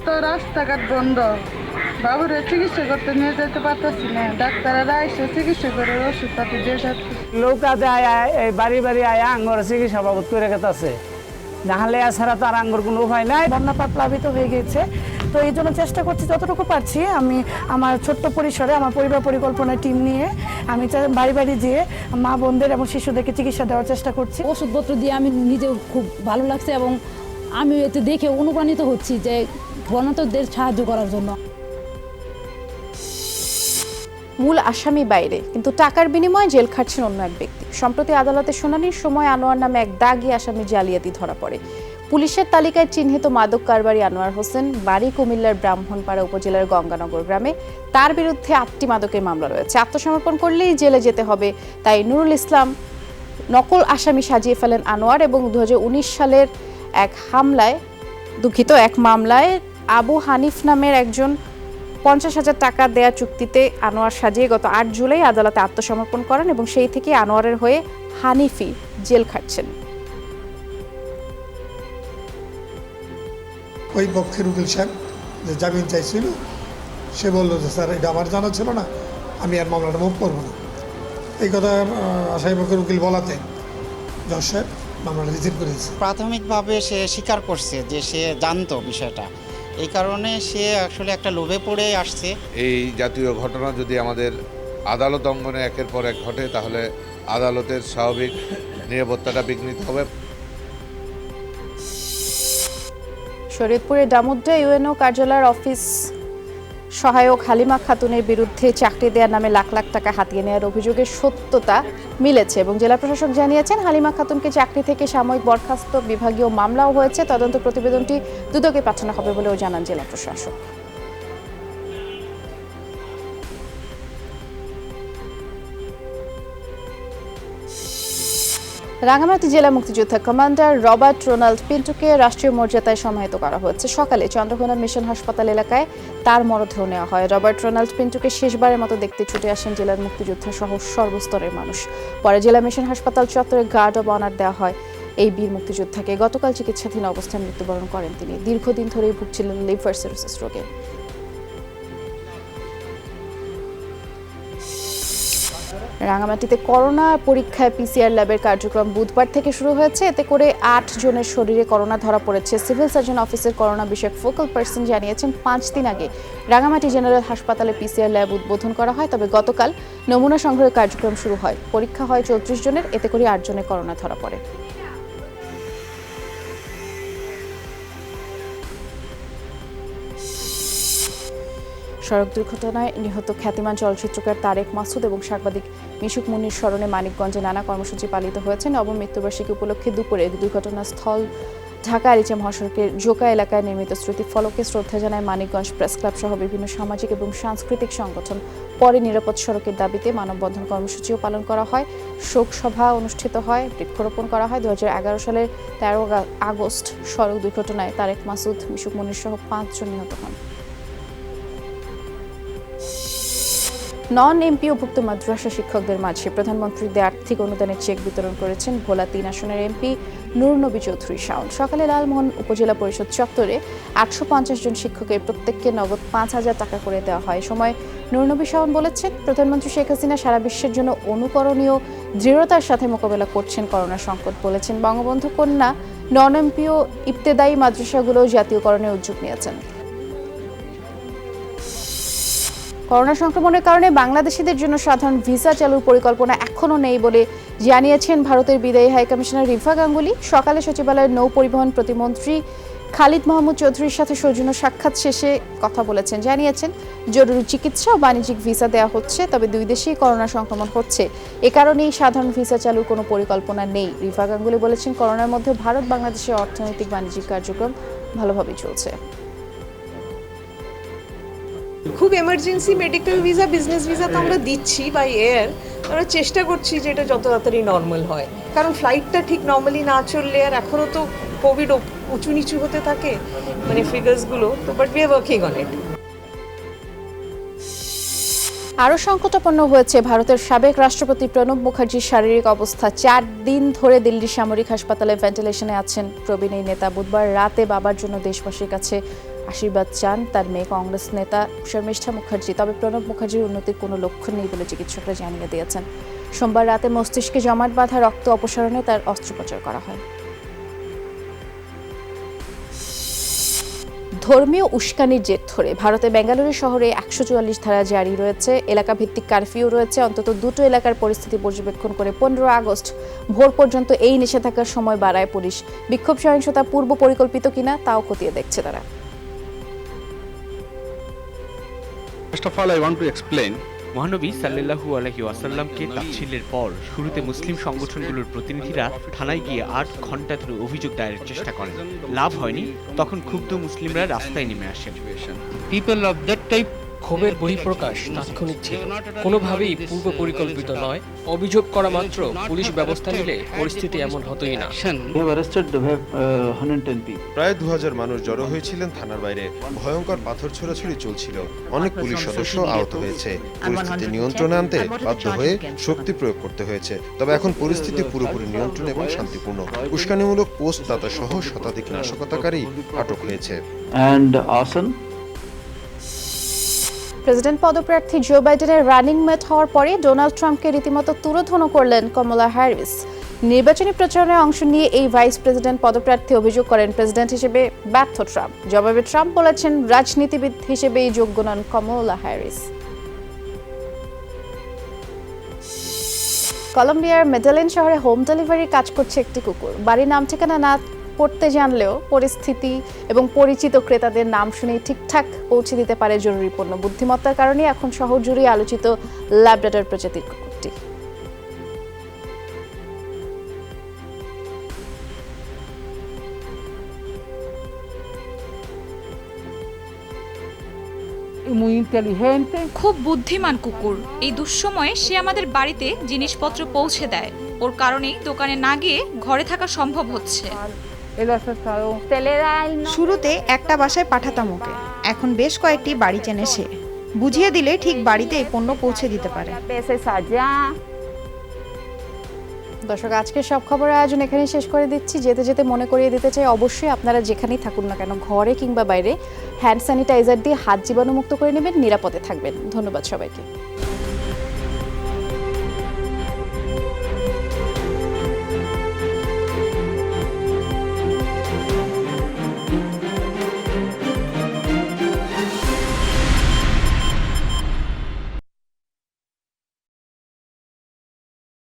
তো রাস্তাঘাট বন্ধ, বাবুরে চিকিৎসা করতে নিয়ে যেতে পারতেছি না। ডাক্তাররা এসে চিকিৎসা করে ওষুধপাতি দিয়ে যাচ্ছে। নৌকা যায় বাড়ি বাড়ি আয়া আঙ্গর চিকিৎসা বাবদ করে গেছে, নাহলে এছাড়া তার আঙ্গর কোনো উপায় নাই। বন্যাপাত প্লাবিত হয়ে গেছে, তো এই জন্য চেষ্টা করছি যতটুকু পারছি। আমি আমার ছোট্ট পরিসরে আমার পরিবার পরিকল্পনা টিম নিয়ে আমি বাড়ি বাড়ি যেয়ে মা বোনদের এবং শিশুদেরকে চিকিৎসা দেওয়ার চেষ্টা করছি। ওষুধপত্র দিয়ে আমি নিজে খুব ভালো লাগছে এবং আমি এতে দেখে অনুপ্রাণিত হচ্ছি যে বন্যার্তদের সাহায্য করার জন্য। মূল আসামি বাইরে, কিন্তু টাকার বিনিময়ে জেল খাটছেন অন্য এক ব্যক্তি। সম্প্রতি আদালতে শুনানির সময় আনোয়ার নামে এক দাগী আসামি জালিয়াতি ধরা পড়ে। পুলিশের তালিকায় চিহ্নিত মাদক কারবারি আনোয়ার হোসেন বাড়ি কুমিল্লার ব্রাহ্মণপাড়া উপজেলার গঙ্গানগর গ্রামে। তার বিরুদ্ধে 8টি মাদকের মামলা রয়েছে। আত্মসমর্পণ করলেই জেলে যেতে হবে, তাই নুরুল ইসলাম নকল আসামি সাজিয়ে ফেলেন আনোয়ার। এবং 2019 সালের এক মামলায় আবু হানিফ নামের একজন 50,000 টাকা দেয়া চুক্তিতে আনোয়ার সাজিয়ে গত 8 জুলাই আদালতে আত্মসমর্পণ করেন এবং সেই থেকে আনোয়ারের হয়ে হানিফি জেল খাটছেন। ওই পক্ষের উকিল সাহেব যে জামিন চাইছিল, সে বললো যে স্যার এটা আমার জানা ছিল না, আমি আর মামলাটা মুভ করবো না। এই কথা আসামি পক্ষের উকিল বলাতে জজ সাহেব মামলাটা রিজেক্ট করেছে। প্রাথমিকভাবে সে স্বীকার করছে যে সে জানতো বিষয়টা, এই কারণে সে আসলে একটা লোভে পড়ে আসছে। এই জাতীয় ঘটনা যদি আমাদের আদালত অঙ্গনে একের পর এক ঘটে তাহলে আদালতের স্বাভাবিক নিরাপত্তাটা বিঘ্নিত হবে। শরীয়তপুরের ডামুড্ডা ইউএনও কার্যালয়ের অফিস সহায়ক হালিমা খাতুনের বিরুদ্ধে চাকরি দেওয়ার নামে লাখ লাখ টাকা হাতিয়ে নেওয়ার অভিযোগের সত্যতা মিলেছে এবং জেলা প্রশাসক জানিয়েছেন হালিমা খাতুনকে চাকরি থেকে সাময়িক বরখাস্ত বিভাগীয় মামলাও হয়েছে। তদন্ত প্রতিবেদনটি দুদকে পাঠানো হবে বলেও জানান জেলা প্রশাসক। রাঙামাটি জেলা মুক্তিযোদ্ধা কমান্ডার রবার্ট রোনাল্ড পিন্টুকে রাষ্ট্রীয় মর্যাদায় সম্মানিত করা হয়েছে। সকালে চন্দ্রঘোনা মিশন হাসপাতাল এলাকায় তার মরদেহ নেওয়া হয়। রবার্ট রোনাল্ড পিন্টুকে শেষবারের মতো দেখতে ছুটে আসেন জেলার মুক্তিযোদ্ধা সহ সর্বস্তরের মানুষ। পরে জেলা মিশন হাসপাতাল চত্বরে গার্ড অব অনার দেওয়া হয় এই বীর মুক্তিযোদ্ধাকে। গতকাল চিকিৎসাধীন অবস্থায় মৃত্যুবরণ করেন তিনি। দীর্ঘদিন ধরেই ভুগছিলেন লিভার সিরোসিস রোগে। রাঙামাটিতে করোনা পরীক্ষায় পিসিআর ল্যাবের কার্যক্রম বুধবার থেকে শুরু হয়েছে। এতে করে 8 জনের শরীরে করোনা ধরা পড়েছে। সিভিল সার্জন অফিসের করোনা বিষয়ক ফোকাল পার্সন জানিয়েছেন 5 দিন আগে রাঙামাটি জেনারেল হাসপাতালে পিসিআর ল্যাব উদ্বোধন করা হয়। তবে গতকাল নমুনা সংগ্রহের কার্যক্রম শুরু হয়। পরীক্ষা হয় 34 জনের, এতে করে 8 জনের করোনা ধরা পড়ে। সড়ক দুর্ঘটনায় নিহত খ্যাতিমান চলচ্চিত্রকার তারেক মাসুদ এবং সাংবাদিক মিশুক মুন্নির স্মরণে মানিকগঞ্জে নানা কর্মসূচি পালিত হয়েছে। নবম মৃত্যুবার্ষিকী উপলক্ষে দুপুরে দুর্ঘটনাস্থল ঢাকা আরিচা মহাসড়কের জোকা এলাকায় নির্মিত স্মৃতি ফলকে শ্রদ্ধা জানায় মানিকগঞ্জ প্রেস ক্লাব সহ বিভিন্ন সামাজিক এবং সাংস্কৃতিক সংগঠন। পরে নিরাপদ সড়কের দাবিতে মানববন্ধন কর্মসূচিও পালন করা হয়। শোক সভা অনুষ্ঠিত হয়, বৃক্ষরোপণ করা হয়। 2011 সালের 13 আগস্ট সড়ক দুর্ঘটনায় তারেক মাসুদ, মিশুক মুন্নির সহ 5 জন নিহত হন। নন এমপিওভুক্ত মাদ্রাসা শিক্ষকদের মাঝে প্রধানমন্ত্রীদের আর্থিক অনুদানের চেক বিতরণ করেছেন ভোলা 3 আসনের এমপি নূর নবী চৌধুরী শাওন। সকালে লালমোহন উপজেলা পরিষদ চত্বরে 850 জন শিক্ষকের প্রত্যেককে নগদ 5000 টাকা করে দেওয়া হয়। সময় নূর নবী শাওন বলেছেন, প্রধানমন্ত্রী শেখ হাসিনা সারা বিশ্বের জন্য অনুকরণীয় দৃঢ়তার সাথে মোকাবেলা করছেন করোনা সংকট। বলেছেন, বঙ্গবন্ধু কন্যা নন এমপিও ইবতেদায়ী মাদ্রাসাগুলো জাতীয়করণের উদ্যোগ নিয়েছেন। করোনা সংক্রমণের কারণে বাংলাদেশিদের জন্য সাধারণ ভিসা চালুর পরিকল্পনা এখনও নেই বলে জানিয়েছেন ভারতের বিদায়ী হাই কমিশনার রিফা গাঙ্গুলি। সকালে সচিবালয়ের নৌ পরিবহন প্রতিমন্ত্রী খালিদ মাহমুদ চৌধুরীর সাথে সৌজন্য সাক্ষাৎ শেষে কথা বলেছেন। জানিয়েছেন, জরুরি চিকিৎসা ও বাণিজ্যিক ভিসা দেওয়া হচ্ছে, তবে দুই দেশেই করোনা সংক্রমণ হচ্ছে। এ কারণেই সাধারণ ভিসা চালুর কোনো পরিকল্পনা নেই। রিফা গাঙ্গুলি বলেছেন, করোনার মধ্যে ভারত বাংলাদেশের অর্থনৈতিক বাণিজ্যিক কার্যক্রম ভালোভাবেই চলছে। খুব emergency medical visa, business visa তো আমরা দিচ্ছি বাই এয়ার। আমরা চেষ্টা করছি যে এটা যত তাড়াতাড়ি নর্মাল হয়, কারণ ফ্লাইটটা ঠিক নর্মালি না চললে আর এখনও তো কোভিড উঁচু নিচু হতে থাকে মানে ফিগার্সগুলো তো, but we are working on it. আরও সংকটাপন্ন হয়েছে ভারতের সাবেক রাষ্ট্রপতি প্রণব মুখার্জির শারীরিক অবস্থা। 4 দিন ধরে দিল্লির সামরিক হাসপাতালে ভেন্টিলেশনে আছেন প্রবীণ এই নেতা। বুধবার রাতে বাবার জন্য দেশবাসীর কাছে আশীর্বাদ চান তার মেয়ে কংগ্রেস নেতা শর্মিষ্ঠা মুখার্জি। তবে প্রণব মুখার্জির উন্নতির কোনো লক্ষণ নেই বলে চিকিৎসকরা জানিয়ে দিয়েছেন। সোমবার রাতে মস্তিষ্কে জমাট বাঁধা রক্ত অপসারণে তার অস্ত্রোপচার করা হয়। ধর্মীয় উস্কানির জের ধরে ভারতের বেঙ্গালুরু শহরে 144 ধারা জারি রয়েছে। এলাকা ভিত্তিক কারফিউ রয়েছে। অন্তত 2টো এলাকার পরিস্থিতি পর্যবেক্ষণ করে 15 আগস্ট ভোর পর্যন্ত এই নিষেধাজ্ঞার সময় বাড়ায় পুলিশ। বিক্ষোভ সহিংসতা পূর্ব পরিকল্পিত কিনা তাও খতিয়ে দেখছে তারা। First of all, I want to explain. মহানবী সাল্লাল্লাহু আলাইহি ওয়াসাল্লামকে তাচ্ছিল্যের পর শুরুতে মুসলিম সংগঠনগুলোর প্রতিনিধিরা থানায় গিয়ে 8 ঘন্টা ধরে অভিযোগ দায়েরের চেষ্টা করেন। লাভ হয়নি। তখন ক্ষুব্ধ মুসলিমরা রাস্তায় নেমে আসেন। পিপল অফ দ্যাট টাইপ ক্ষোভের বহিঃপ্রকাশ তাৎক্ষণিক ছিল, কোনোভাবেই পূর্ব পরিকল্পিত নয়। অভিযোগ করা মাত্র পুলিশ ব্যবস্থা নিলে পরিস্থিতি এমন হতোই না। প্রায় 2000 মানুষ জড়ো হয়েছিলেন থানার বাইরে। ভয়ঙ্কর পাথর ছোড়াছুড়ি চলছিল। অনেক পুলিশ সদস্য আহত হয়েছে। পরিস্থিতি নিয়ন্ত্রণে আনতে বাধ্য হয়ে শক্তি প্রয়োগ করতে হয়েছে। তবে এখন পরিস্থিতি পুরোপুরি নিয়ন্ত্রণ এবং শান্তিপূর্ণ। উস্কানিমূলক পোস্ট দাতা সহ শতাধিক নাশকতাকারী আটক হয়েছে। প্রেসিডেন্ট পদপ্রার্থী জো বাইডেনের রানিং মেট হওয়ার পরে ডোনাল্ড ট্রাম্পকে রীতিমতো তুরোধনও করলেন কমলা হ্যারিস। নির্বাচনী প্রচারণায় অংশ নিয়ে এই ভাইস প্রেসিডেন্ট পদপ্রার্থী অভিযোগ করেন প্রেসিডেন্ট হিসেবে ব্যর্থ ট্রাম্প। জবাবে ট্রাম্প বলেছেন রাজনীতিবিদ হিসেবেই যোগ্য নন কমলা হ্যারিস। কলম্বিয়ার মেডেলিন শহরে হোম ডেলিভারি কাজ করছে একটি কুকুর। বাড়ির নাম ঠিকানা না পড়তে জানলেও পরিস্থিতি এবং পরিচিত ক্রেতাদের নাম শুনেই ঠিকঠাক পৌঁছে দিতে পারে জরুরি পণ্য। বুদ্ধিমত্তার কারণে এখন শহর জুড়ে আলোচিত ল্যাব্রাডর প্রজাতির কুকুরটি। খুব বুদ্ধিমান কুকুর। এই দুঃসময়ে সে আমাদের বাড়িতে জিনিসপত্র পৌঁছে দেয়। ওর কারণেই দোকানে না গিয়ে ঘরে থাকা সম্ভব হচ্ছে। শুরুতে একটা বাসায় পাঠাতাম ওকে, এখন বেশ কয়েকটি বাড়ি চেনে সে। বুঝিয়ে দিলে ঠিক বাড়িতে এই পণ্য পৌঁছে দিতে পারে। দর্শক, আজকের সব খবরের আয়োজন এখানেই শেষ করে দিচ্ছি। যেতে যেতে মনে করিয়ে দিতে চাই, অবশ্যই আপনারা যেখানেই থাকুন না কেন, ঘরে কিংবা বাইরে হ্যান্ড স্যানিটাইজার দিয়ে হাত জীবাণুমুক্ত করে নেবেন, নিরাপদে থাকবেন। ধন্যবাদ সবাইকে।